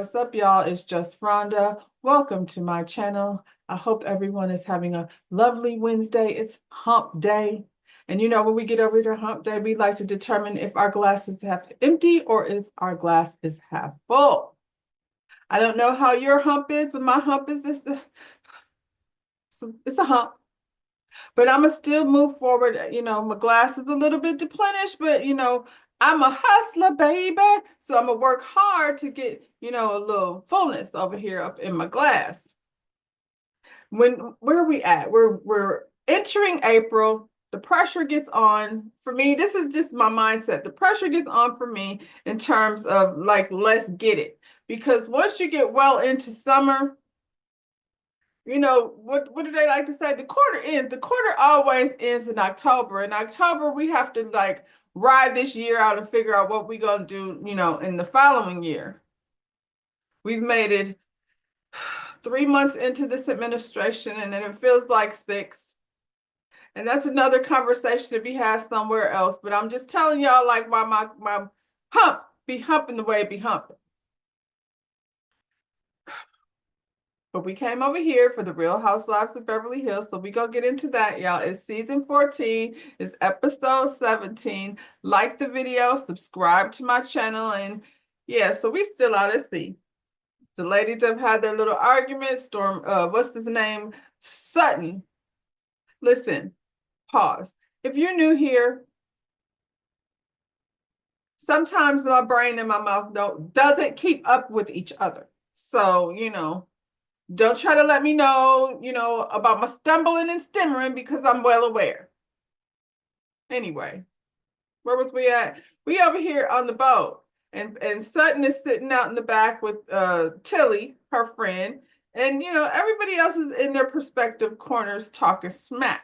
what's up, y'all? It's just Rhonda. Welcome to my channel. I hope everyone is having a lovely Wednesday. It's hump day. And you know, when we get over to hump day, we like to determine if our glass is half empty or if our glass is half full. I don't know how your hump is, but my hump is this. It's a hump. But I'm gonna still move forward. You know, my glass is a little bit depleted, but you know, I'm a hustler, baby. So I'm gonna work hard to get, you know, a little fullness over here up in my glass. Where are we at? We're entering April. The pressure gets on for me. This is just my mindset. The pressure gets on for me in terms of like, let's get it. Because once you get well into summer, you know, what do they like to say? The quarter ends. The quarter always ends in October. In October, we have to like ride this year out and figure out what we're gonna do, you know, in the following year. We've made it 3 months into this administration, and then it feels like 6. And that's another conversation to be had somewhere else. But I'm just telling y'all like why my hump be humping the way it be humping. But we came over here for the Real Housewives of Beverly Hills. So we gonna get into that, y'all. It's season 14, it's episode 17. Like the video, subscribe to my channel, and yeah, so we still out at sea. The ladies have had their little argument. Storm, what's his name? Sutton. Listen, pause. If you're new here, sometimes my brain and my mouth doesn't keep up with each other. So, you know, don't try to let me know, you know, about my stumbling and stammering because I'm well aware. Anyway, where was we at? We over here on the boat. And Sutton is sitting out in the back with Tilly, her friend. And, you know, everybody else is in their prospective corners talking smack.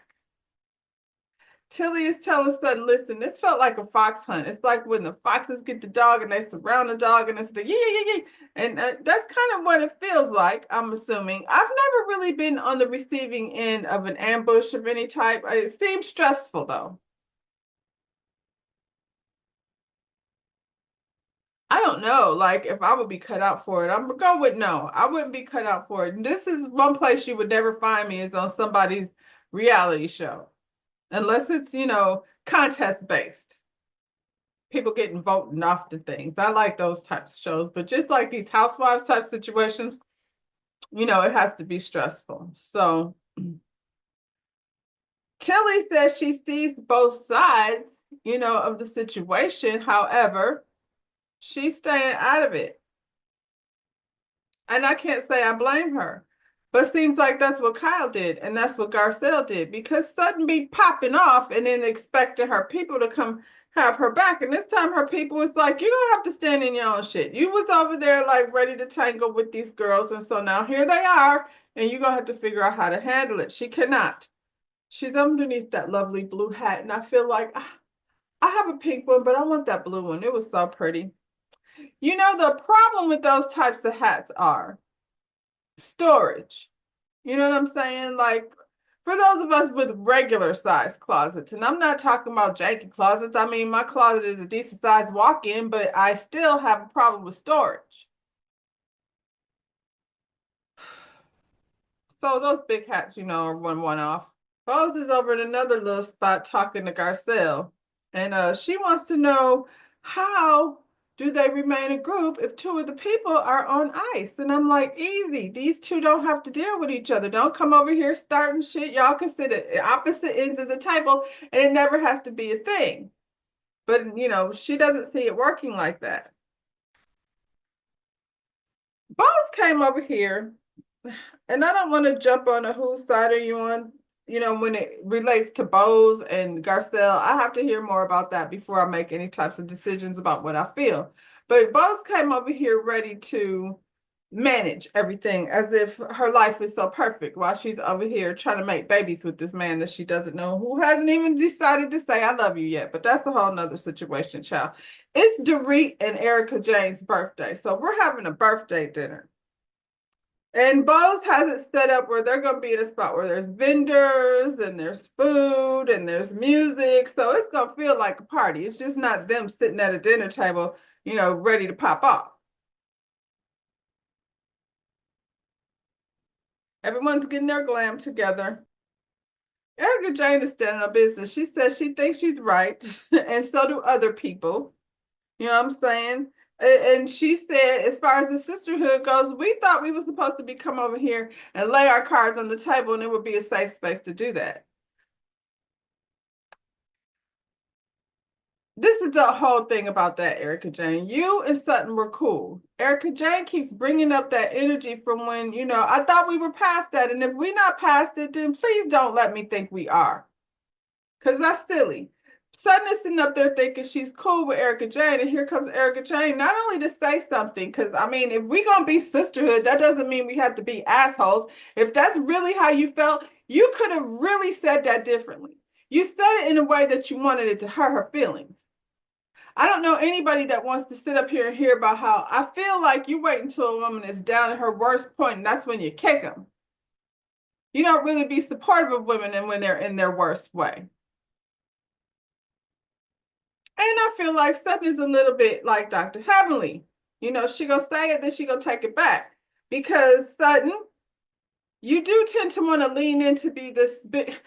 Tilly is telling Sutton, listen, this felt like a fox hunt. It's like when the foxes get the dog and they surround the dog and it's the yeah. And that's kind of what it feels like, I'm assuming. I've never really been on the receiving end of an ambush of any type. It seems stressful, though. I don't know, like if I would be cut out for it. I'm gonna go with no. I wouldn't be cut out for it. This is one place you would never find me is on somebody's reality show, unless it's, you know, contest based. People getting voting off the things. I like those types of shows, but just like these housewives type situations, you know, it has to be stressful. So Tilly says she sees both sides, you know, of the situation. However, she's staying out of it. And I can't say I blame her. But seems like that's what Kyle did, and that's what Garcelle did, because Sutton be popping off and then expecting her people to come have her back. And this time her people was like, you're gonna have to stand in your own shit. You was over there like ready to tangle with these girls, and so now here they are, and you're gonna have to figure out how to handle it. She cannot. She's underneath that lovely blue hat, and I feel like I have a pink one, but I want that blue one. It was so pretty. You know, the problem with those types of hats are storage. You know what I'm saying? Like for those of us with regular size closets, and I'm not talking about janky closets. I mean, my closet is a decent size walk-in, but I still have a problem with storage. So those big hats, you know, are one off. Rose is over in another little spot talking to Garcelle, and she wants to know how do they remain a group if two of the people are on ice? And I'm like, easy. These two don't have to deal with each other. Don't come over here starting shit. Y'all can sit at opposite ends of the table, and it never has to be a thing. But you know, she doesn't see it working like that. Boss came over here, and I don't want to jump on a whose side are you on, you know, when it relates to Bose and Garcelle. I have to hear more about that before I make any types of decisions about what I feel. But Bose came over here ready to manage everything as if her life is so perfect while she's over here trying to make babies with this man that she doesn't know, who hasn't even decided to say I love you yet. But that's a whole nother situation, child. It's Dorit and Erica Jane's birthday. So we're having a birthday dinner. And Bose has it set up where they're going to be in a spot where there's vendors and there's food and there's music. So it's going to feel like a party. It's just not them sitting at a dinner table, you know, ready to pop off. Everyone's getting their glam together. Erica Jane is standing on business. She says she thinks she's right, and so do other people. You know what I'm saying? And she said, as far as the sisterhood goes, we thought we were supposed to be come over here and lay our cards on the table, and it would be a safe space to do that. This is the whole thing about that, Erica Jane. You and Sutton were cool. Erica Jane keeps bringing up that energy from when, I thought we were past that. And if we're not past it, then please don't let me think we are. Because that's silly. Sutton is sitting up there thinking she's cool with Erica Jane, and here comes Erica Jane, not only to say something, because I mean, if we're going to be sisterhood, that doesn't mean we have to be assholes. If that's really how you felt, you could have really said that differently. You said it in a way that you wanted it to hurt her feelings. I don't know anybody that wants to sit up here and hear about how I feel like you wait until a woman is down at her worst point, and that's when you kick them. You don't really be supportive of women and when they're in their worst way. And I feel like Sutton is a little bit like Dr. Heavenly. She gonna say it, then she gonna take it back. Because Sutton, you do tend to want to lean in to be this big.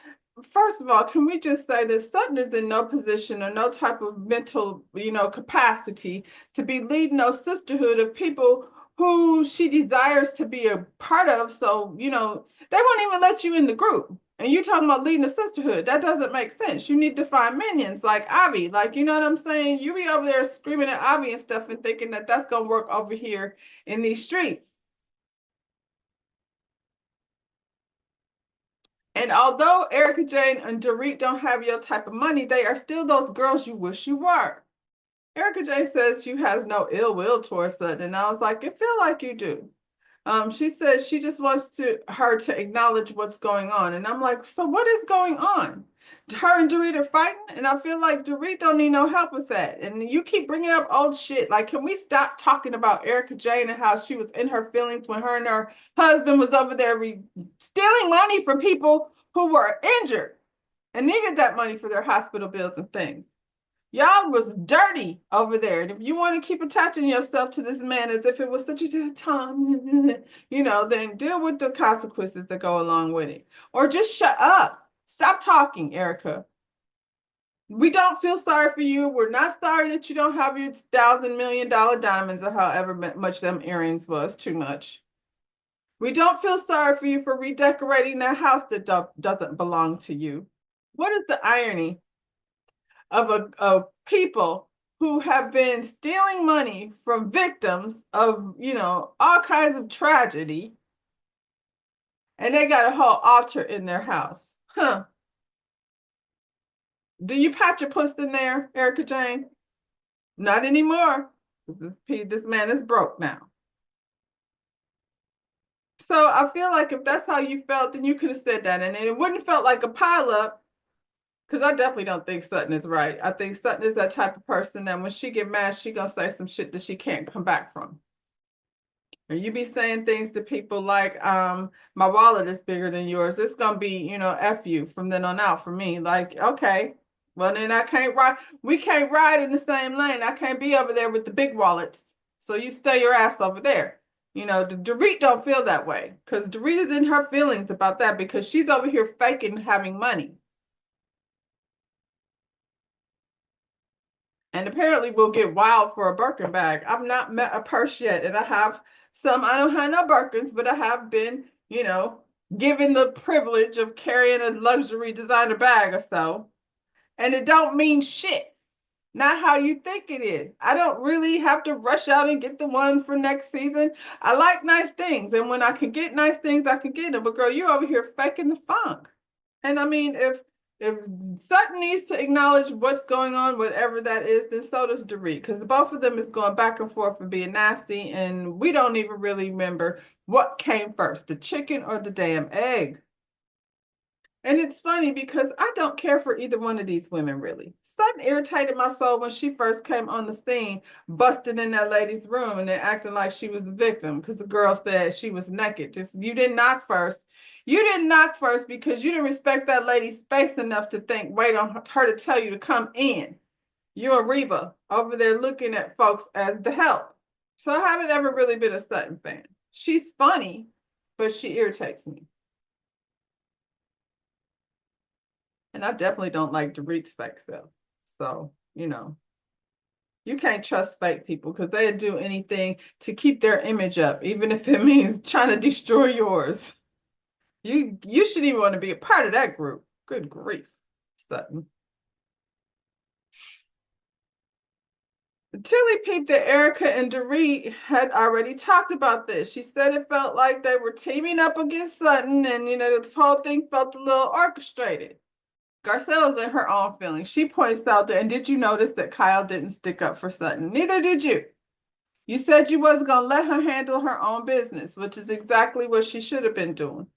First of all, can we just say that Sutton is in no position or no type of mental, capacity to be leading no sisterhood of people who she desires to be a part of. So, they won't even let you in the group. And you talking about leading a sisterhood. That doesn't make sense. You need to find minions like Avi. Like, you know what I'm saying? You be over there screaming at Avi and stuff and thinking that that's going to work over here in these streets. And although Erica Jane and Dorit don't have your type of money, they are still those girls you wish you were. Erica Jane says she has no ill will towards Sutton, and I was like, it feel like you do. She says she just wants her to acknowledge what's going on, and I'm like, so what is going on? Her and Dorit are fighting, and I feel like Dorit don't need no help with that. And you keep bringing up old shit. Like, can we stop talking about Erica Jane and how she was in her feelings when her and her husband was over there stealing money from people who were injured and needed that money for their hospital bills and things? Y'all was dirty over there. And if you want to keep attaching yourself to this man as if it was such a time, then deal with the consequences that go along with it. Or just shut up. Stop talking, Erica. We don't feel sorry for you. We're not sorry that you don't have your $1,000 million diamonds or however much them earrings was. Too much. We don't feel sorry for you for redecorating that house that doesn't belong to you. What is the irony of people who have been stealing money from victims of, all kinds of tragedy, and they got a whole altar in their house? Huh. Do you pat your puss in there, Erica Jane? Not anymore. This man is broke now. So I feel like if that's how you felt, then you could have said that, and it wouldn't have felt like a pileup. Because I definitely don't think Sutton is right. I think Sutton is that type of person that when she get mad, she gonna say some shit that she can't come back from. And you be saying things to people like, my wallet is bigger than yours. It's gonna be, F you from then on out for me. Like, okay, well then I can't ride. We can't ride in the same lane. I can't be over there with the big wallets. So you stay your ass over there. Dorit don't feel that way because Dorit is in her feelings about that because she's over here faking having money. And apparently we'll get wild for a Birkin bag. I've not met a purse yet, and I have some. I don't have no Birkins, but I have been, given the privilege of carrying a luxury designer bag or so. And it don't mean shit. Not how you think it is. I don't really have to rush out and get the one for next season. I like nice things, and when I can get nice things, I can get them. But girl, you over here faking the funk. And I mean, if Sutton needs to acknowledge what's going on, whatever that is, then so does Dorit, because both of them is going back and forth and being nasty, and we don't even really remember what came first, the chicken or the damn egg. And it's funny because I don't care for either one of these women, really. Sutton irritated my soul when she first came on the scene, busting in that lady's room and then acting like she was the victim because the girl said she was naked. Just, you didn't knock first. You didn't knock first because you didn't respect that lady's space enough to wait on her to tell you to come in. You and Reba over there looking at folks as the help. So I haven't ever really been a Sutton fan. She's funny, but she irritates me. And I definitely don't like to read specs though. So, you can't trust fake people because they'll do anything to keep their image up, even if it means trying to destroy yours. You shouldn't even want to be a part of that group. Good grief, Sutton. Tilly peeped that Erica and Dorit had already talked about this. She said it felt like they were teaming up against Sutton, and the whole thing felt a little orchestrated. Garcella's in her own feelings. She points out that, and did you notice that Kyle didn't stick up for Sutton? Neither did you. You said you wasn't gonna let her handle her own business, which is exactly what she should have been doing.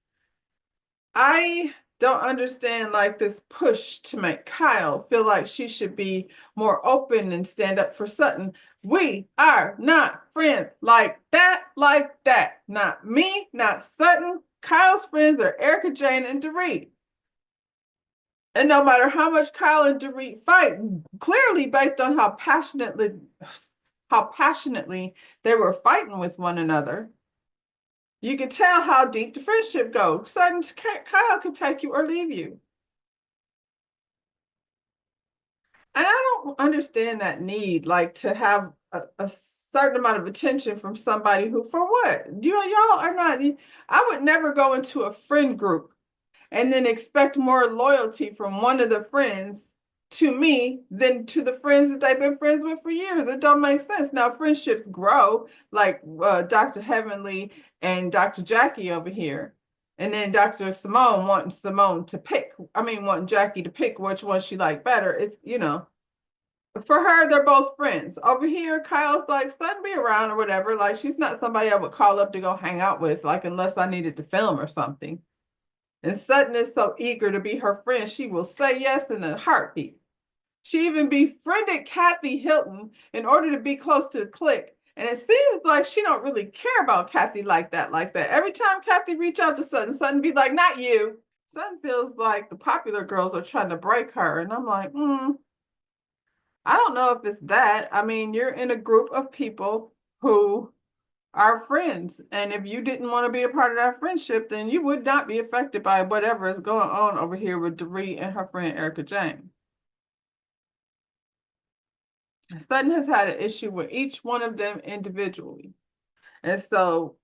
I don't understand like this push to make Kyle feel like she should be more open and stand up for Sutton. We are not friends like that, like that. Not me, not Sutton. Kyle's friends are Erica Jane and Dorit. And no matter how much Kyle and Dorit fight, clearly based on how passionately they were fighting with one another, you can tell how deep the friendship goes. Sudden Kyle could take you or leave you. And I don't understand that need, like to have a certain amount of attention from somebody who, for what? Y'all are not, I would never go into a friend group and then expect more loyalty from one of the friends to me than to the friends that they've been friends with for years. It don't make sense. Now friendships grow, like Dr. Heavenly and Dr. Jackie over here. And then Dr. Simone wanting Jackie to pick which one she liked better. It's, for her, they're both friends. Over here, Kyle's like, son, be around or whatever. Like, she's not somebody I would call up to go hang out with, like, unless I needed to film or something. And Sutton is so eager to be her friend, she will say yes in a heartbeat. She even befriended Kathy Hilton in order to be close to the clique. And it seems like she don't really care about Kathy like that, like that. Every time Kathy reach out to Sutton, Sutton be like, not you. Sutton feels like the popular girls are trying to break her. And I'm like, I don't know if it's that. I mean, you're in a group of people who are friends. And if you didn't want to be a part of that friendship, then you would not be affected by whatever is going on over here with Dorit and her friend Erica Jane. Sutton has had an issue with each one of them individually. And so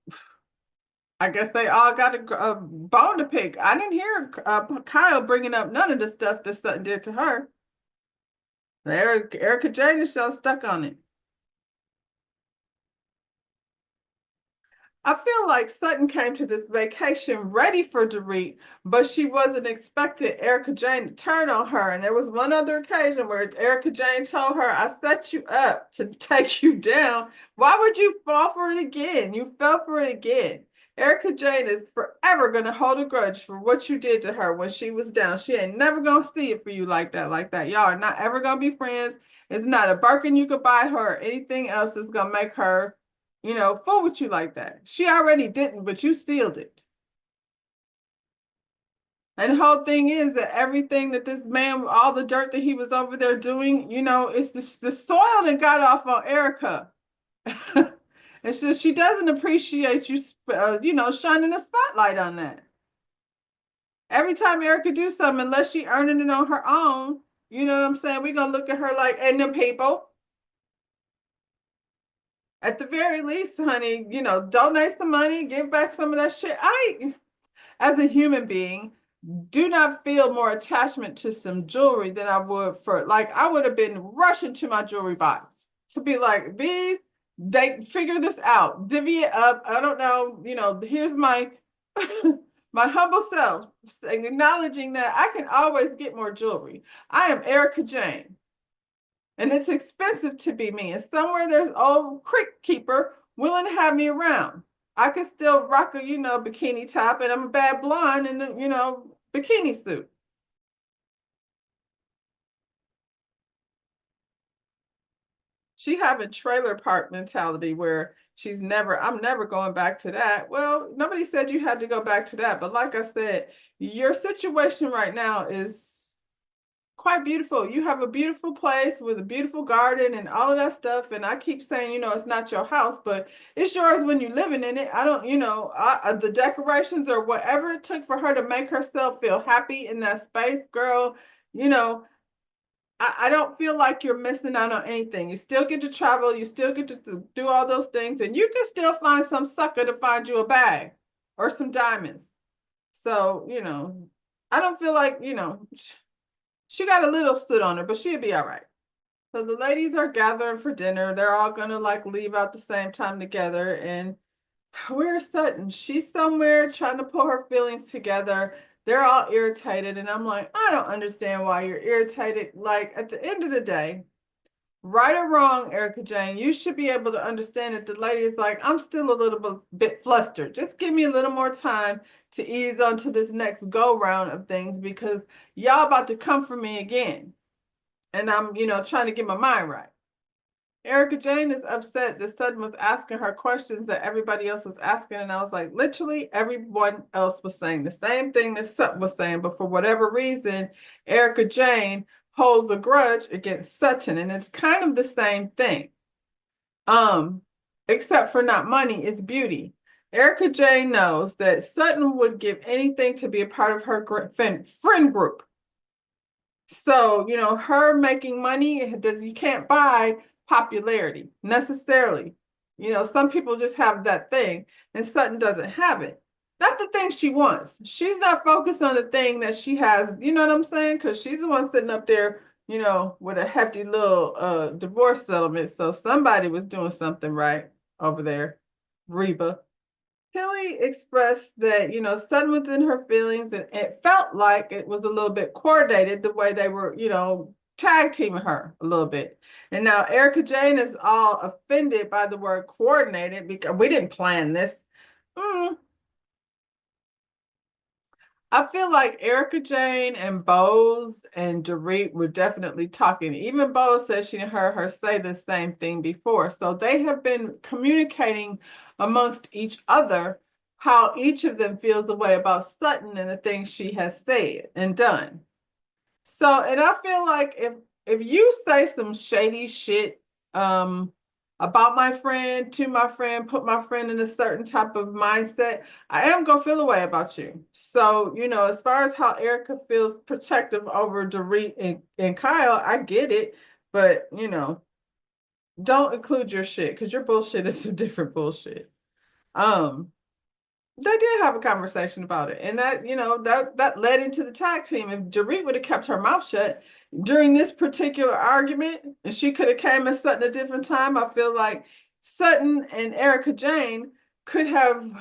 I guess they all got a bone to pick. I didn't hear Kyle bringing up none of the stuff that Sutton did to her. Erica Jane is so stuck on it. I feel like Sutton came to this vacation ready for Dorit, but she wasn't expecting Erica Jane to turn on her. And there was one other occasion where Erica Jane told her, I set you up to take you down. Why would you fall for it again? You fell for it again. Erica Jane is forever going to hold a grudge for what you did to her when she was down. She ain't never going to see it for you like that, like that. Y'all are not ever going to be friends. It's not a Birkin you could buy her or anything else that's going to make her fool with you like that. She already didn't, but you sealed it. And the whole thing is that everything that this man, all the dirt that he was over there doing, it's the soil that got off on Erica. And so she doesn't appreciate you, shining a spotlight on that. Every time Erica do something, unless she earning it on her own, you know what I'm saying? We're going to look at her like, and them people. At the very least, honey, donate some money, give back some of that shit. As a human being, do not feel more attachment to some jewelry than I would I would have been rushing to my jewelry box to be like, they figure this out, divvy it up. I don't know, here's my my humble self acknowledging that I can always get more jewelry. I am Erica Jane. And it's expensive to be me. And somewhere there's old creek keeper willing to have me around. I can still rock a, bikini top, and I'm a bad blonde in a, bikini suit. She having trailer park mentality where I'm never going back to that. Well, nobody said you had to go back to that. But like I said, your situation right now is quite beautiful. You have a beautiful place with a beautiful garden and all of that stuff. And I keep saying, it's not your house, but it's yours when you're living in it. I don't, the decorations or whatever it took for her to make herself feel happy in that space, girl, you know, I don't feel like you're missing out on anything. You still get to travel, you still get to do all those things, and you can still find some sucker to find you a bag or some diamonds. So, I don't feel like, she got a little soot on her, but she'll be all right. So the ladies are gathering for dinner. They're all gonna like leave out the same time together. And where's Sutton? She's somewhere trying to pull her feelings together. They're all irritated. And I'm like, I don't understand why you're irritated. Like at the end of the day, right or wrong, Erica Jane, you should be able to understand that the lady is like, I'm still a little bit flustered. Just give me a little more time to ease onto this next go round of things because y'all about to come for me again. And I'm, trying to get my mind right. Erica Jane is upset that Sutton was asking her questions that everybody else was asking. And I was like, literally, everyone else was saying the same thing that Sutton was saying. But for whatever reason, Erica Jane holds a grudge against Sutton. And it's kind of the same thing. Except for not money, it's beauty. Erica Jane knows that Sutton would give anything to be a part of her friend group. So, her making money you can't buy popularity necessarily. Some people just have that thing, and Sutton doesn't have it. Not the thing she wants. She's not focused on the thing that she has. You know what I'm saying? Because she's the one sitting up there, with a hefty little divorce settlement. So somebody was doing something right over there, Reba. Kelly expressed that, Sutton was in her feelings and it felt like it was a little bit coordinated the way they were, tag teaming her a little bit. And now Erica Jane is all offended by the word coordinated because we didn't plan this. I feel like Erica Jane and Bose and Dorit were definitely talking. Even Bose said she heard her say the same thing before. So they have been communicating amongst each other how each of them feels a way about Sutton and the things she has said and done. So, and I feel like if you say some shady shit about my friend to my friend, put my friend in a certain type of mindset, I am gonna feel a way about you. So, as far as how Erica feels protective over Dorit and Kyle, I get it, but don't include your shit because your bullshit is some different bullshit. Um, they did have a conversation about it, and that that led into the tag team. If Dorit would have kept her mouth shut during this particular argument, and she could have came at Sutton a different time, I feel like Sutton and Erica Jane could have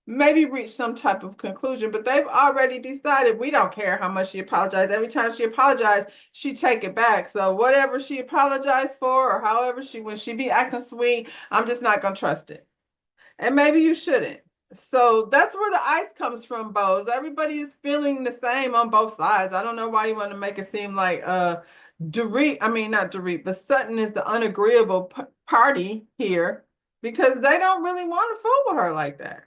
maybe reached some type of conclusion. But they've already decided we don't care how much she apologized. Every time she apologized, she take it back. So whatever she apologized for, or however when she be acting sweet, I'm just not gonna trust it. And maybe you shouldn't. So that's where the ice comes from, Bose. Everybody is feeling the same on both sides. I don't know why you want to make it seem like Dorit, I mean not Dorit, but Sutton is the unagreeable party here because they don't really want to fool with her like that.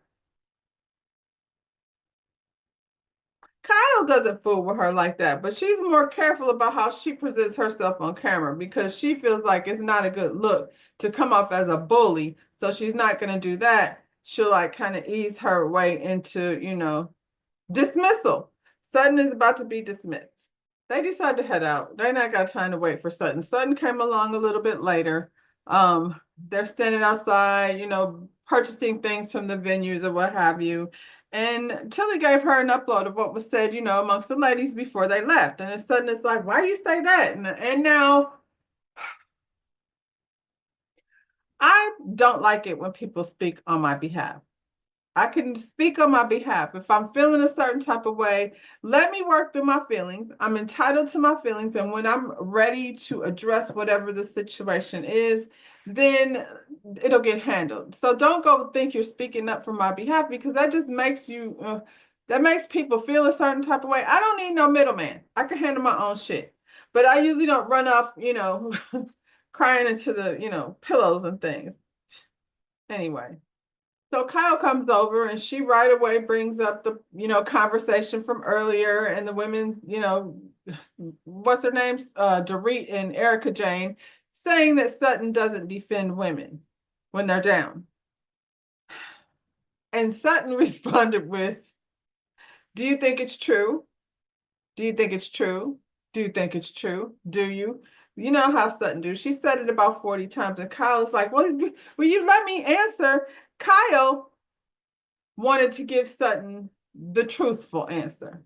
Kyle doesn't fool with her like that, but she's more careful about how she presents herself on camera because she feels like it's not a good look to come off as a bully. So she's not going to do that. She'll like kind of ease her way into, dismissal. Sutton is about to be dismissed. They decide to head out. They not got time to wait for Sutton. Sutton came along a little bit later. They're standing outside, purchasing things from the venues or what have you. And Tilly gave her an upload of what was said, amongst the ladies before they left. And Sutton is like, why you say that? And now I don't like it when people speak on my behalf. I can speak on my behalf. If I'm feeling a certain type of way, let me work through my feelings. I'm entitled to my feelings. And when I'm ready to address whatever the situation is, then it'll get handled. So don't go think you're speaking up for my behalf because that just makes that makes people feel a certain type of way. I don't need no middleman. I can handle my own shit. But I usually don't run off, crying into the, pillows and things. Anyway. So Kyle comes over and she right away brings up the, conversation from earlier and the women, what's her name? Dorit and Erica Jane, saying that Sutton doesn't defend women when they're down. And Sutton responded with, do you think it's true? Do you think it's true? Do you think it's true? Do you? You know how Sutton do. She said it about 40 times. And Kyle is like, well, will you let me answer? Kyle wanted to give Sutton the truthful answer.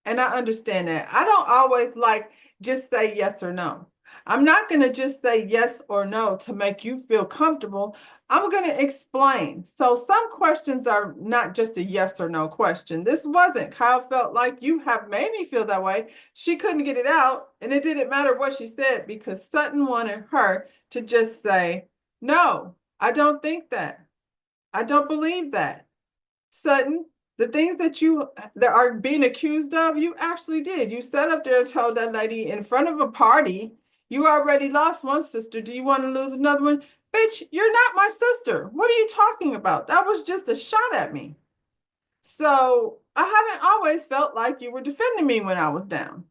And I understand that. I don't always like just say yes or no. I'm not going to just say yes or no to make you feel comfortable. I'm going to explain. So some questions are not just a yes or no question. This wasn't. Kyle felt like you have made me feel that way. She couldn't get it out. And it didn't matter what she said because Sutton wanted her to just say, no, I don't think that. I don't believe that. Sutton, the things that are being accused of, you actually did. You sat up there and told that lady in front of a party, you already lost one sister. Do you want to lose another one? Bitch, you're not my sister. What are you talking about? That was just a shot at me. So I haven't always felt like you were defending me when I was down.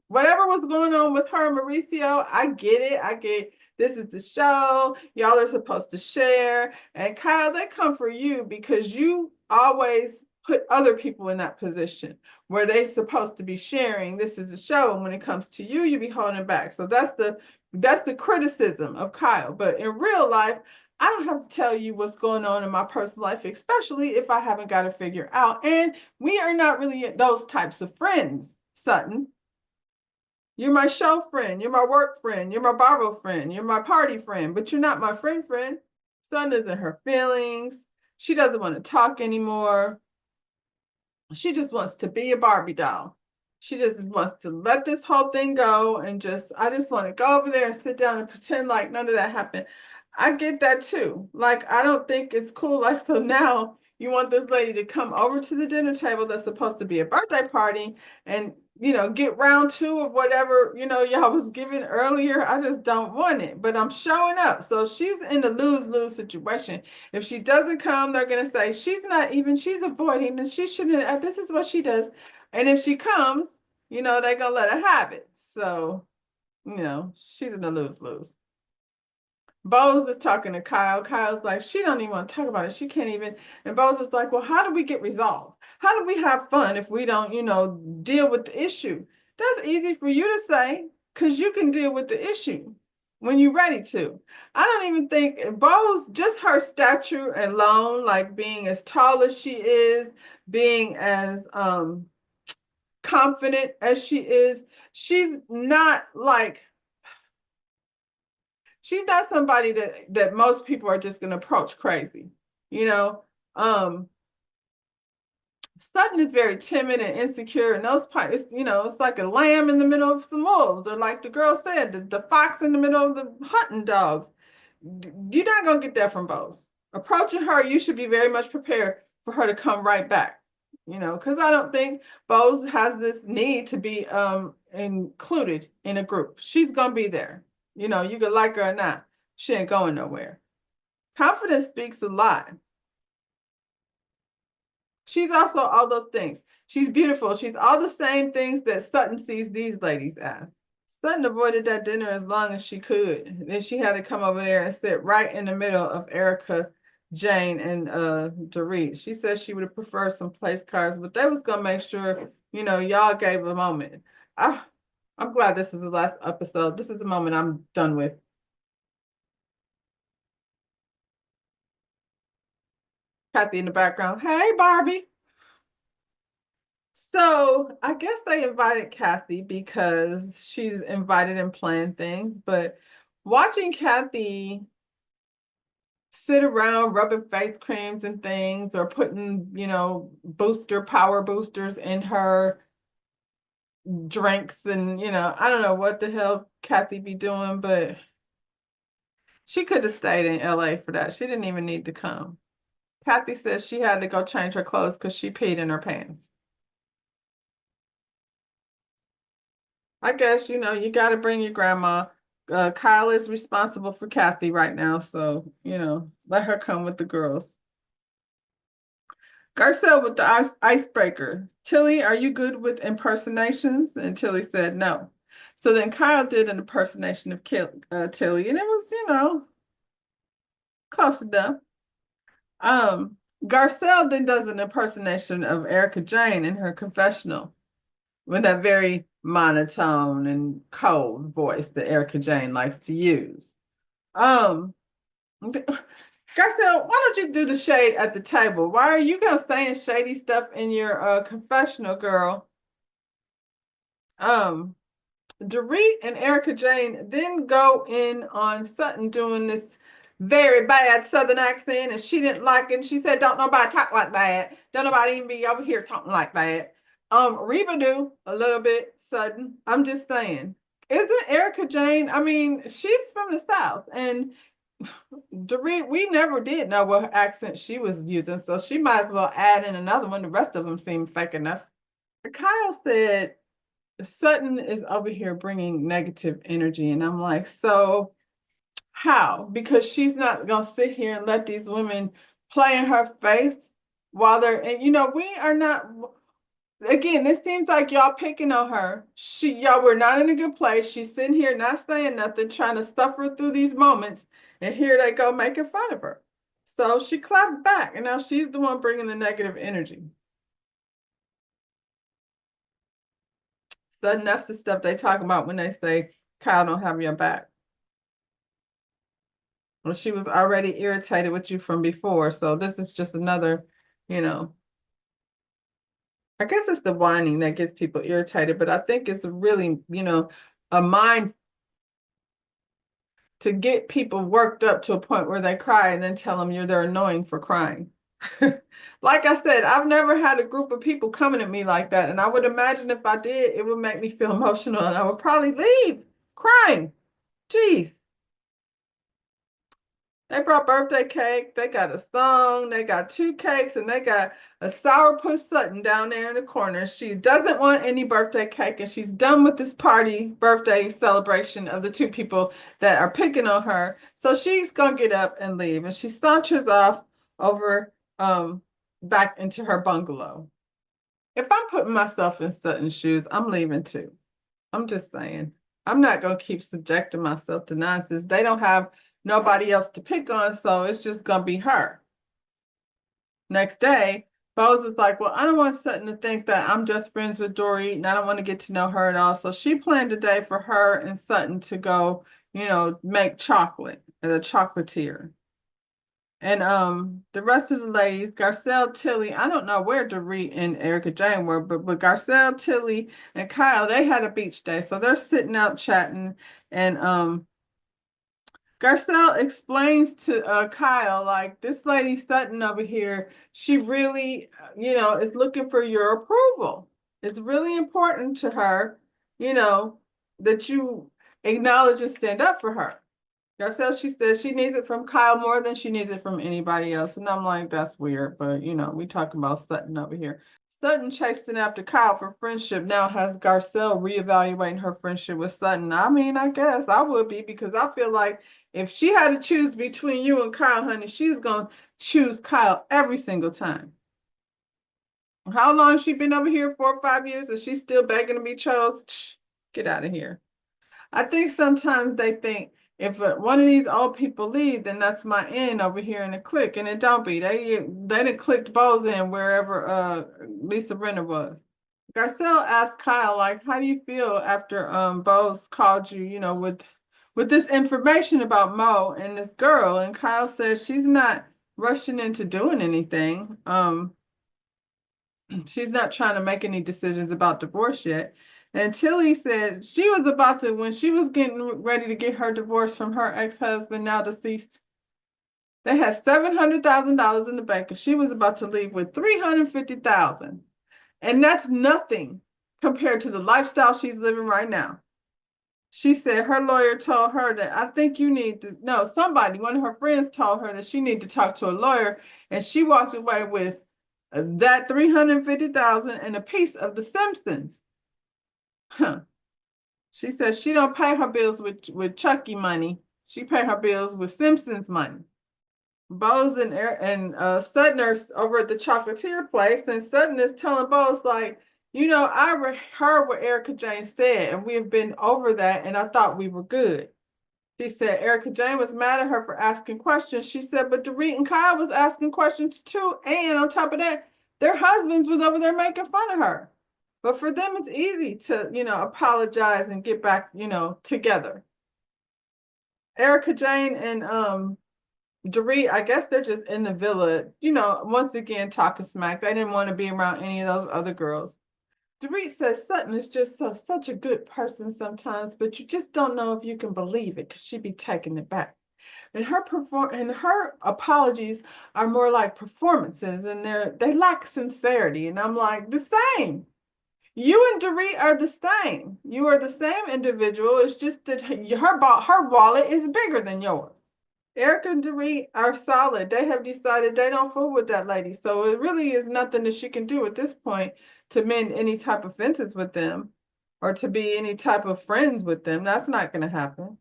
Whatever was going on with her and Mauricio, I get it. I get this is the show. Y'all are supposed to share. And Kyle, they come for you because you always put other people in that position where they're supposed to be sharing. This is a show. And when it comes to you, you be holding back. So that's the criticism of Kyle. But in real life, I don't have to tell you what's going on in my personal life, especially if I haven't got to figure out. And we are not really those types of friends, Sutton. You're my show friend. You're my work friend. You're my Bravo friend. You're my party friend, but you're not my friend. Sun is in her feelings. She doesn't want to talk anymore. She just wants to be a Barbie doll. She just wants to let this whole thing go and I just want to go over there and sit down and pretend like none of that happened. I get that too. Like, I don't think it's cool. Like, so now you want this lady to come over to the dinner table that's supposed to be a birthday party and, get round two of whatever, y'all was giving earlier. I just don't want it, but I'm showing up. So she's in a lose-lose situation. If she doesn't come, they're going to say she's avoiding and she shouldn't. This is what she does. And if she comes, they're going to let her have it. So, she's in a lose-lose. Bose is talking to Kyle. Kyle's like, she don't even want to talk about it. She can't even. And Bose is like, well, how do we get resolved? How do we have fun if we don't, deal with the issue? That's easy for you to say because you can deal with the issue when you're ready to. I don't even think Bose, just her stature alone, like being as tall as she is, being as confident as she is, she's not somebody that most people are just going to approach crazy. You know, um, Sutton is very timid and insecure, and those parts, it's like a lamb in the middle of some wolves, or like the girl said, the fox in the middle of the hunting dogs. You're not going to get that from Bose. Approaching her, you should be very much prepared for her to come right back. Because I don't think Bose has this need to be included in a group. She's going to be there. You could like her or not. She ain't going nowhere. Confidence speaks a lot. She's also all those things. She's beautiful. She's all the same things that Sutton sees these ladies as. Sutton avoided that dinner as long as she could. Then she had to come over there and sit right in the middle of Erica, Jane, and Dorit. She said she would have preferred some place cards, but they was gonna make sure, y'all gave a moment. I'm glad this is the last episode. This is the moment I'm done with. Kathy in the background. Hey, Barbie. So I guess they invited Kathy because she's invited and planned things, but watching Kathy sit around rubbing face creams and things or putting, power boosters in her drinks and, I don't know what the hell Kathy be doing, but she could have stayed in LA for that. She didn't even need to come. Kathy says she had to go change her clothes because she peed in her pants. I guess, you got to bring your grandma. Kyle is responsible for Kathy right now. So, let her come with the girls. Garcelle with the icebreaker. Tilly, are you good with impersonations? And Tilly said no. So then Kyle did an impersonation of Tilly, and it was, close enough. Garcelle then does an impersonation of Erica Jane in her confessional with that very monotone and cold voice that Erica Jane likes to use. Um, Garcelle, why don't you do the shade at the table? Why are you gonna saying shady stuff in your confessional, girl? Um, Dorit and Erica Jane then go in on Sutton doing this very bad Southern accent, and she didn't like it. And she said, "Don't nobody talk like that. Don't nobody even be over here talking like that." Reba do a little bit Sutton. I'm just saying. Isn't Erica Jane? I mean, she's from the South, and Dorit, we never did know what accent she was using, so she might as well add in another one. The rest of them seem fake enough. Kyle said Sutton is over here bringing negative energy. And I'm like, so how? Because she's not going to sit here and let these women play in her face while they're, and we are not, again, this seems like y'all picking on her. Y'all were not in a good place. She's sitting here not saying nothing, trying to suffer through these moments. And here they go making fun of her. So she clapped back, and now she's the one bringing the negative energy. So that's the stuff they talk about when they say Kyle don't have your back. Well, she was already irritated with you from before, so this is just another, you know. I guess it's the whining that gets people irritated, but I think it's really, a mind to get people worked up to a point where they cry and then tell them they're annoying for crying. Like I said, I've never had a group of people coming at me like that, and I would imagine if I did, it would make me feel emotional, and I would probably leave crying. Jeez. They brought birthday cake. They got a song. They got two cakes, and they got a sourpuss Sutton down there in the corner. She doesn't want any birthday cake, and she's done with this birthday celebration of the two people that are picking on her. So she's gonna get up and leave, and she saunters off over back into her bungalow. If I'm putting myself in Sutton's shoes, I'm leaving too. I'm just saying. I'm not going to keep subjecting myself to nonsense. They don't have nobody else to pick on, so it's just going to be her. Next day, Bose is like, well, I don't want Sutton to think that I'm just friends with Dory, and I don't want to get to know her at all. So she planned a day for her and Sutton to go, make chocolate at a chocolatier. And the rest of the ladies, Garcelle, Tilly, I don't know where Dorit and Erica Jane were, but Garcelle, Tilly, and Kyle, they had a beach day. So they're sitting out chatting. And Garcelle explains to Kyle, like, this lady Sutton over here, she really, is looking for your approval. It's really important to her, that you acknowledge and stand up for her. Garcelle, she says she needs it from Kyle more than she needs it from anybody else. And I'm like, that's weird. But, we talking about Sutton over here. Sutton chasing after Kyle for friendship now has Garcelle reevaluating her friendship with Sutton. I mean, I guess I would be, because I feel like if she had to choose between you and Kyle, honey, she's going to choose Kyle every single time. How long has she been over here? 4 or 5 years? And she's still begging to be chosen? Get out of here. I think sometimes they think, if one of these old people leave, then that's my end over here in the clique, and it don't be. They done clicked Bose in wherever Lisa Renner was. Garcelle asked Kyle, like, how do you feel after Bose called you, with this information about Mo and this girl? And Kyle says she's not rushing into doing anything. She's not trying to make any decisions about divorce yet. And Tilly said she was about to, when she was getting ready to get her divorce from her ex-husband, now deceased, they had $700,000 in the bank, and she was about to leave with $350,000. And that's nothing compared to the lifestyle she's living right now. She said her lawyer told her that, I think you need to, no, one of her friends told her that she needed to talk to a lawyer, and she walked away with that $350,000 and a piece of The Simpsons. Huh. She says she don't pay her bills with Chucky money. She pay her bills with Simpsons money. Bose and Sutton are over at the chocolatier place, and Sutton is telling Bose like, I heard what Erica Jane said, and we have been over that, and I thought we were good. She said Erica Jane was mad at her for asking questions. She said, but Dorit and Kyle was asking questions too, and on top of that, their husbands was over there making fun of her. But for them, it's easy to, apologize and get back, together. Erica Jane and Dorit, I guess they're just in the villa, once again talking smack. They didn't want to be around any of those other girls. Dorit says Sutton is just such a good person sometimes, but you just don't know if you can believe it because she be taking it back. And her apologies are more like performances, and they lack sincerity. And I'm like, the same. You and Dorit are the same. You are the same individual. It's just that her wallet is bigger than yours. Erica and Dorit are solid. They have decided they don't fool with that lady. So it really is nothing that she can do at this point to mend any type of fences with them or to be any type of friends with them. That's not going to happen.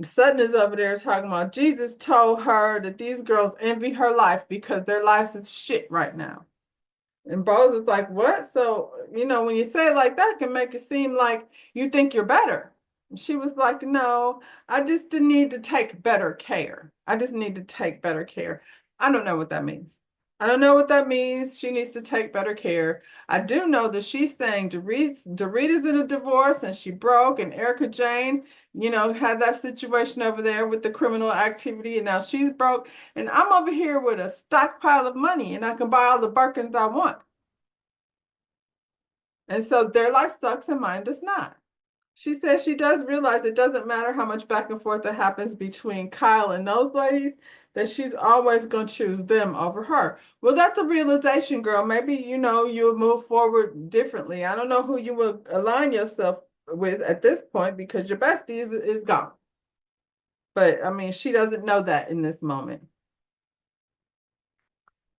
Sutton is over there talking about Jesus told her that these girls envy her life because their lives is shit right now. And Bose is like, what? So, when you say it like that, it can make it seem like you think you're better. She was like, no, I just need to take better care. I just need to take better care. I don't know what that means. I don't know what that means. She needs to take better care. I do know that she's saying Dorita's in a divorce and she broke, and Erica Jane, had that situation over there with the criminal activity, and now she's broke. And I'm over here with a stockpile of money and I can buy all the Birkins I want. And so their life sucks and mine does not. She says she does realize it doesn't matter how much back and forth that happens between Kyle and those ladies, that she's always going to choose them over her. Well, that's a realization, girl. Maybe, you'll move forward differently. I don't know who you will align yourself with at this point because your bestie is gone. But I mean, she doesn't know that in this moment.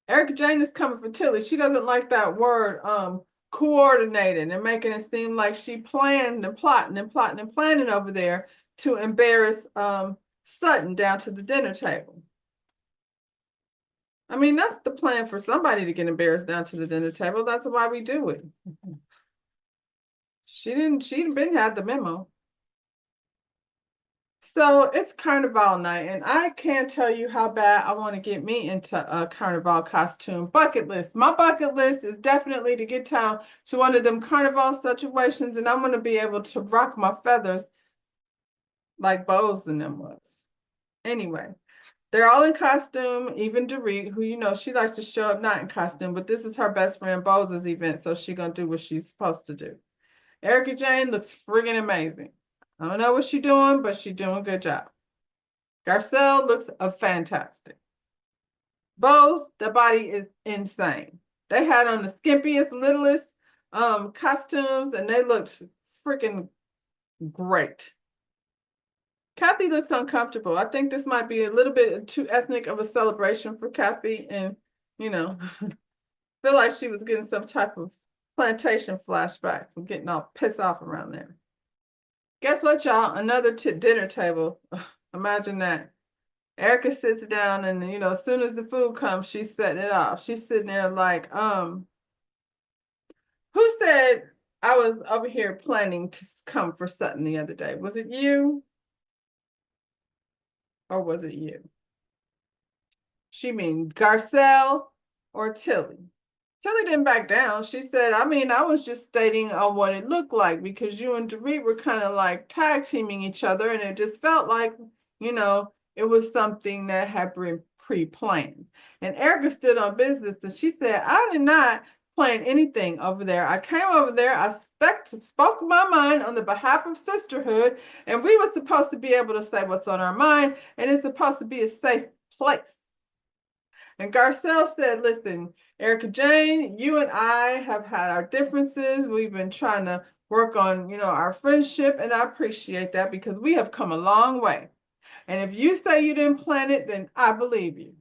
Erica Jane is coming for Tilly. She doesn't like that word, coordinating, and making it seem like she planned and plotting and plotting and planning over there to embarrass Sutton down to the dinner table. I mean, that's the plan for somebody to get embarrassed down to the dinner table. That's why we do it. She didn't been had the memo. So it's Carnival night, and I can't tell you how bad I want to get me into a Carnival costume. Bucket list. My bucket list is definitely to get down to one of them Carnival situations, and I'm going to be able to rock my feathers like Bose and them was. Anyway, they're all in costume, even Dorit, who, she likes to show up not in costume, but this is her best friend Bose's event, so she's going to do what she's supposed to do. Erica Jane looks friggin' amazing. I don't know what she's doing, but she's doing a good job. Garcelle looks fantastic. Bose, the body is insane. They had on the skimpiest, littlest costumes, and they looked freaking great. Kathy looks uncomfortable. I think this might be a little bit too ethnic of a celebration for Kathy, and feel like she was getting some type of plantation flashbacks and getting all pissed off around there. Guess what, y'all? Another dinner table. Imagine that. Erica sits down and, as soon as the food comes, she's setting it off. She's sitting there like, who said I was over here planning to come for Sutton the other day? Was it you? Or was it you? She mean Garcelle or Tilly? Tilly didn't back down. She said, I mean, I was just stating on what it looked like because you and Dorit were kind of like tag teaming each other, and it just felt like, it was something that had been pre-planned. And Erica stood on business and she said, I did not plan anything over there. I came over there, I spoke my mind on the behalf of sisterhood, and we were supposed to be able to say what's on our mind, and it's supposed to be a safe place. And Garcelle said, listen, Erica Jane, you and I have had our differences. We've been trying to work on, our friendship, and I appreciate that because we have come a long way. And if you say you didn't plan it, then I believe you.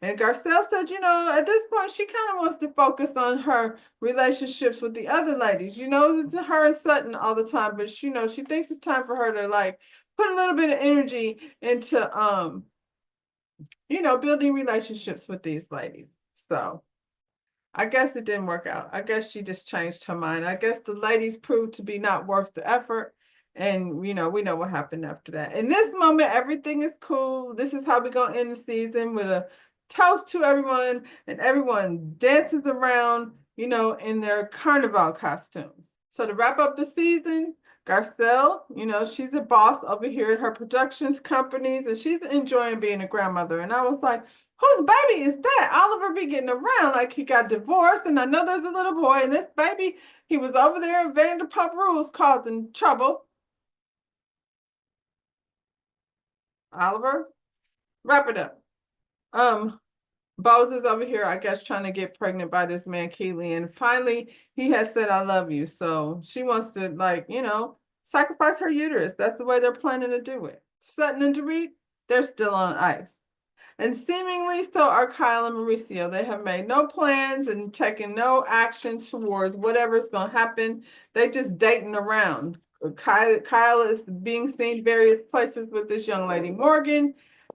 And Garcelle said, at this point, she kind of wants to focus on her relationships with the other ladies. It's her and Sutton all the time, but she thinks it's time for her to like put a little bit of energy into building relationships with these ladies. So I guess it didn't work out. I guess she just changed her mind. I guess the ladies proved to be not worth the effort. And we know what happened after that. In this moment, everything is cool. This is how we're gonna end the season with a toast to everyone, and everyone dances around, in their carnival costumes. So to wrap up the season, Garcelle, she's a boss over here at her productions companies, and she's enjoying being a grandmother. And I was like, whose baby is that? Oliver be getting around like he got divorced, and I know there's a little boy, and this baby, he was over there in Vanderpump Rules causing trouble. Oliver, wrap it up. Um, Bose is over here, I guess, trying to get pregnant by this man, Keely. And finally, he has said, I love you. So she wants to, like, sacrifice her uterus. That's the way they're planning to do it. Sutton and Dorit, they're still on ice. And seemingly so are Kyle and Mauricio. They have made no plans and taken no action towards whatever's going to happen. They just dating around. Kyle is being seen various places with this young lady, Morgan.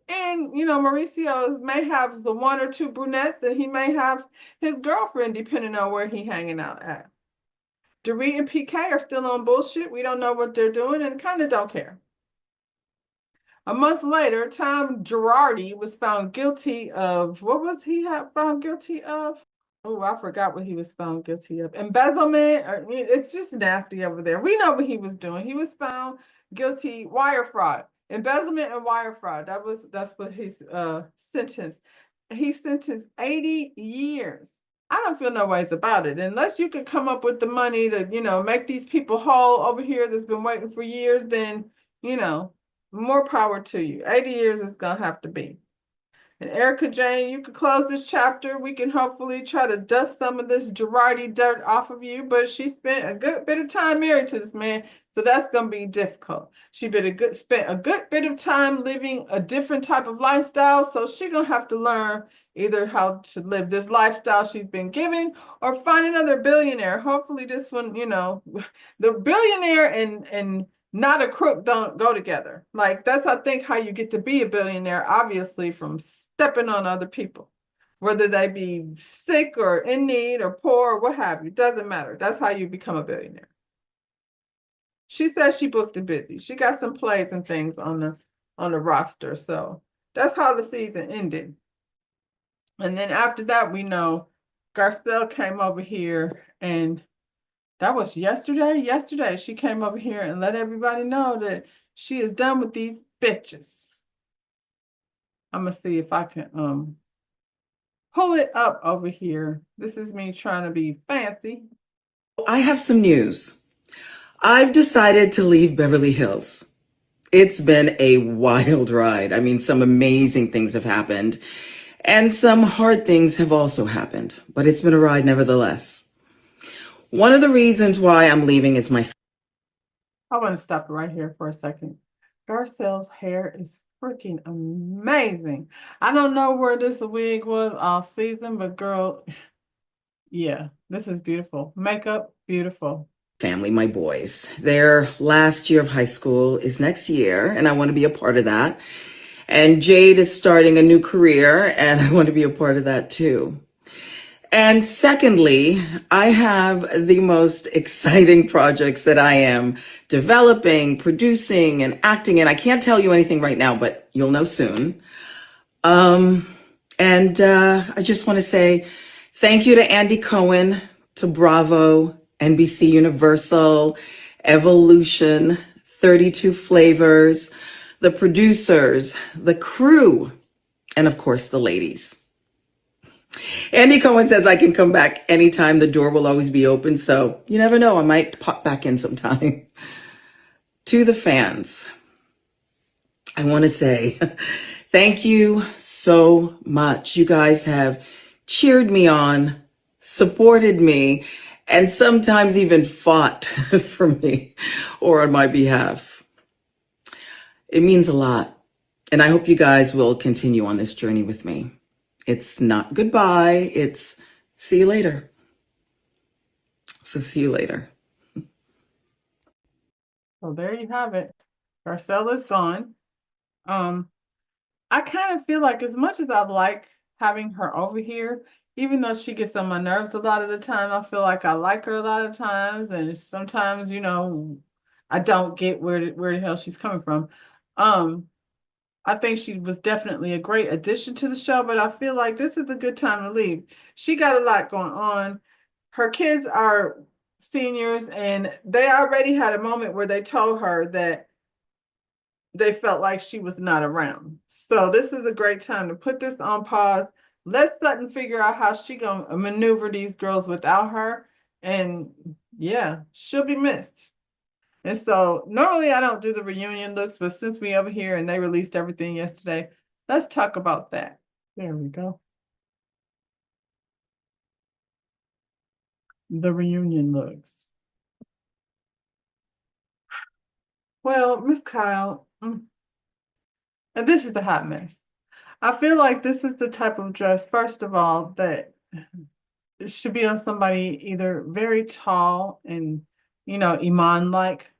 And, Mauricio may have the one or two brunettes, and he may have his girlfriend, depending on where he hanging out at. Dorit and PK are still on bullshit. We don't know what they're doing and kind of don't care. A month later, Tom Girardi was found guilty of, what was he found guilty of? Oh, I forgot what he was found guilty of. Embezzlement. It's just nasty over there. We know what he was doing. He was found guilty wire fraud, embezzlement and wire fraud. That's what his sentence. He sentenced 80 years. I don't feel no ways about it. Unless you could come up with the money to, make these people whole over here that's been waiting for years, then, more power to you. 80 years is going to have to be. And Erica Jane, you can close this chapter. We can hopefully try to dust some of this Girardi dirt off of you, but she spent a good bit of time married to this man, so that's going to be difficult. She spent a good bit of time living a different type of lifestyle, so she's going to have to learn either how to live this lifestyle she's been given or find another billionaire. Hopefully this one, the billionaire and not a crook don't go together. Like that's I think how you get to be a billionaire, obviously from stepping on other people, whether they be sick or in need or poor or what have you. Doesn't matter. That's how you become a billionaire. She says she booked it busy. She got some plays and things on the roster. So that's how the season ended. And then after that, we know Garcelle came over here, and that was yesterday. Yesterday, she came over here and let everybody know that she is done with these bitches. I'm gonna see if I can pull it up over here. This is me trying to be fancy. I have some news. I've decided to leave Beverly Hills. It's been a wild ride. I mean, some amazing things have happened, and some hard things have also happened, but it's been a ride nevertheless. One of the reasons why I'm leaving is I want to stop right here for a second. Garcelle's hair is freaking amazing. I don't know where this wig was all season, but girl, yeah, this is beautiful. Makeup, beautiful. family, my boys. Their last year of high school is next year, and I want to be a part of that. And Jade is starting a new career, and I want to be a part of that too. And secondly, I have the most exciting projects that I am developing, producing, and acting in. I can't tell you anything right now, but you'll know soon. I just want to say thank you to Andy Cohen, to Bravo, NBC Universal, Evolution, 32 Flavors, the producers, the crew, and of course the ladies. Andy Cohen says I can come back anytime. The door will always be open. So you never know. I might pop back in sometime. To the fans, I want to say thank you so much. You guys have cheered me on, supported me, and sometimes even fought for me or on my behalf. It means a lot. And I hope you guys will continue on this journey with me. It's not goodbye. It's see you later. So see you later. So there you have it. Garcelle is gone. I kind of feel like as much as I like having her over here, even though she gets on my nerves a lot of the time, I feel like I like her a lot of times, and sometimes, I don't get where the hell she's coming from. Um, I think she was definitely a great addition to the show, but I feel like this is a good time to leave. She got a lot going on. Her kids are seniors, and they already had a moment where they told her that they felt like she was not around. So this is a great time to put this on pause. Let Sutton figure out how she gonna maneuver these girls without her. And yeah, she'll be missed. And so normally I don't do the reunion looks, but since we over here and they released everything yesterday, let's talk about that. There we go. The reunion looks. Well, Miss Kyle, and this is a hot mess. I feel like this is the type of dress, first of all, that it should be on somebody either very tall and, Iman like.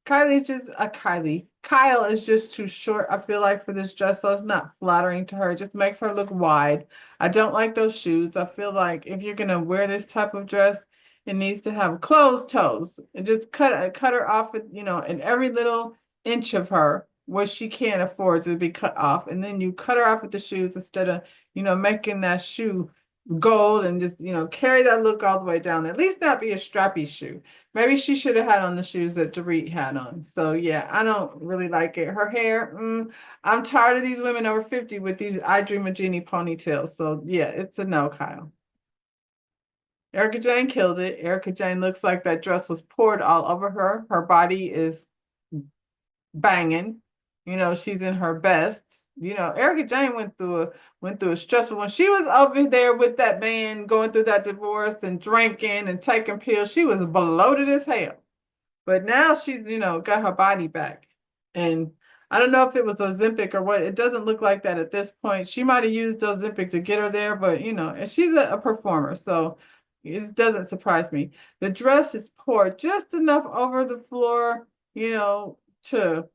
Kylie's just a Kylie. Kyle is just too short, I feel like, for this dress, so it's not flattering to her. It just makes her look wide. I don't like those shoes. I feel like if you're gonna wear this type of dress, it needs to have closed toes. And just cut her off at, in every little inch of her where she can't afford to be cut off. And then you cut her off with the shoes instead of, making that shoe gold and just, carry that look all the way down. At least not be a strappy shoe. Maybe she should have had on the shoes that Dorit had on. So yeah, I don't really like it. Her hair, I'm tired of these women over 50 with these I Dream of Jeannie ponytails. So yeah, it's a no, Kyle. Erica Jane killed it. Erica Jane looks like that dress was poured all over her. Her body is banging. She's in her best. Erica Jane went through a stressful when she was over there with that man going through that divorce and drinking and taking pills. She was bloated as hell. But now she's, got her body back. And I don't know if it was Ozempic or what. It doesn't look like that at this point. She might have used Ozempic to get her there, but and she's a performer, so it doesn't surprise me. The dress is poured just enough over the floor, to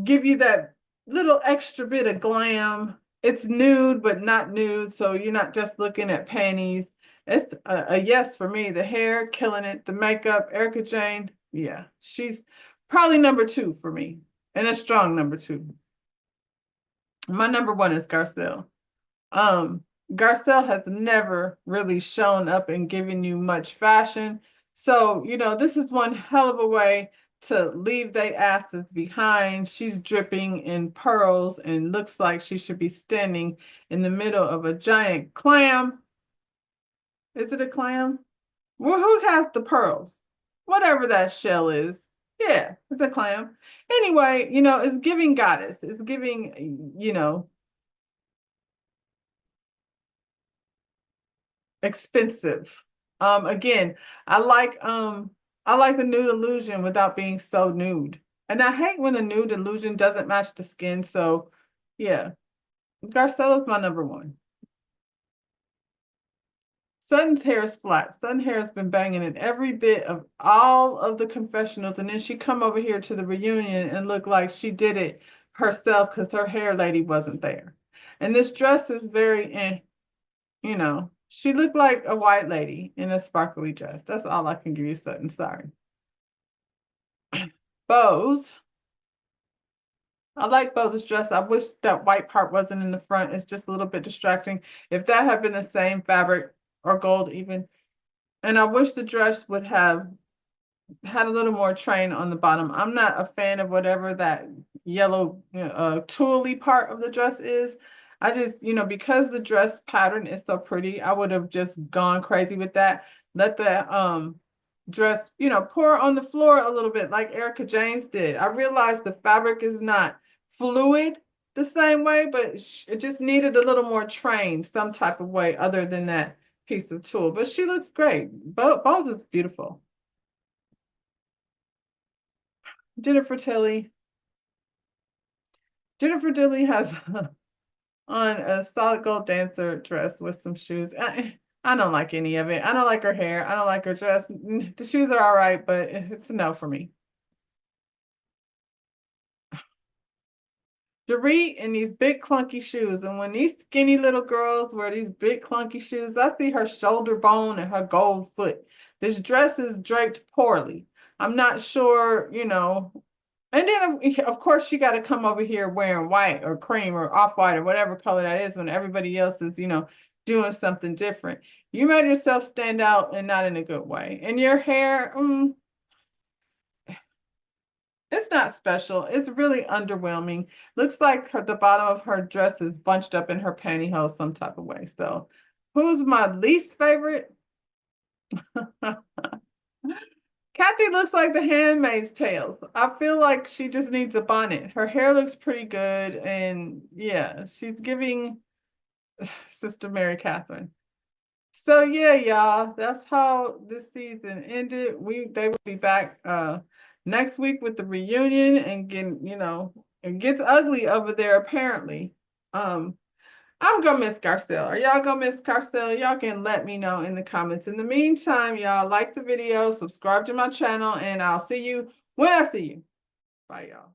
give you that little extra bit of glam. It's nude, but not nude, so you're not just looking at panties. It's a yes for me. The hair, killing it. The makeup, Erica Jane, yeah, she's probably number two for me, and a strong number two. My number one is Garcelle. Um, Garcelle has never really shown up and given you much fashion. So, this is one hell of a way to leave they asses behind. She's dripping in pearls and looks like she should be standing in the middle of a giant clam. Is it a clam? Well, who has the pearls? Whatever that shell is. Yeah, it's a clam. Anyway, it's giving goddess. It's giving, expensive. Again, I like um I like the nude illusion without being so nude. And I hate when the nude illusion doesn't match the skin. So yeah, Garcella's my number one. Sutton's hair is flat. Sutton's hair has been banging in every bit of all of the confessionals, and then she come over here to the reunion and look like she did it herself because her hair lady wasn't there. And this dress is very she looked like a white lady in a sparkly dress. That's all I can give you, Sutton. Sorry. Bose. I like Bose's dress. I wish that white part wasn't in the front. It's just a little bit distracting. If that had been the same fabric or gold even, and I wish the dress would have had a little more train on the bottom. I'm not a fan of whatever that yellow tully part of the dress is. I just, because the dress pattern is so pretty, I would have just gone crazy with that. Let the dress, pour on the floor a little bit like Erica James did. I realized the fabric is not fluid the same way, but it just needed a little more train some type of way other than that piece of tulle. But she looks great. Bose is beautiful. Jennifer Tilly. Jennifer Tilly has on a solid gold dancer dress with some shoes. I don't like any of it. I don't like her hair. I don't like her dress. The shoes are all right, but it's a no for me. Dorit in these big clunky shoes. And when these skinny little girls wear these big clunky shoes, I see her shoulder bone and her gold foot. This dress is draped poorly. I'm not sure, you know. And then, of course, she got to come over here wearing white or cream or off-white or whatever color that is when everybody else is, doing something different. You made yourself stand out and not in a good way. And your hair, it's not special. It's really underwhelming. Looks like the bottom of her dress is bunched up in her pantyhose some type of way. So, who's my least favorite? Kathy looks like the Handmaid's Tales. I feel like she just needs a bonnet. Her hair looks pretty good, and yeah, she's giving Sister Mary Catherine. So yeah, y'all, that's how this season ended. They will be back next week with the reunion and it gets ugly over there apparently. Um I'm gonna miss Garcelle. Are y'all gonna miss Garcelle? Y'all can let me know in the comments. In the meantime, y'all like the video, subscribe to my channel, and I'll see you when I see you. Bye, y'all.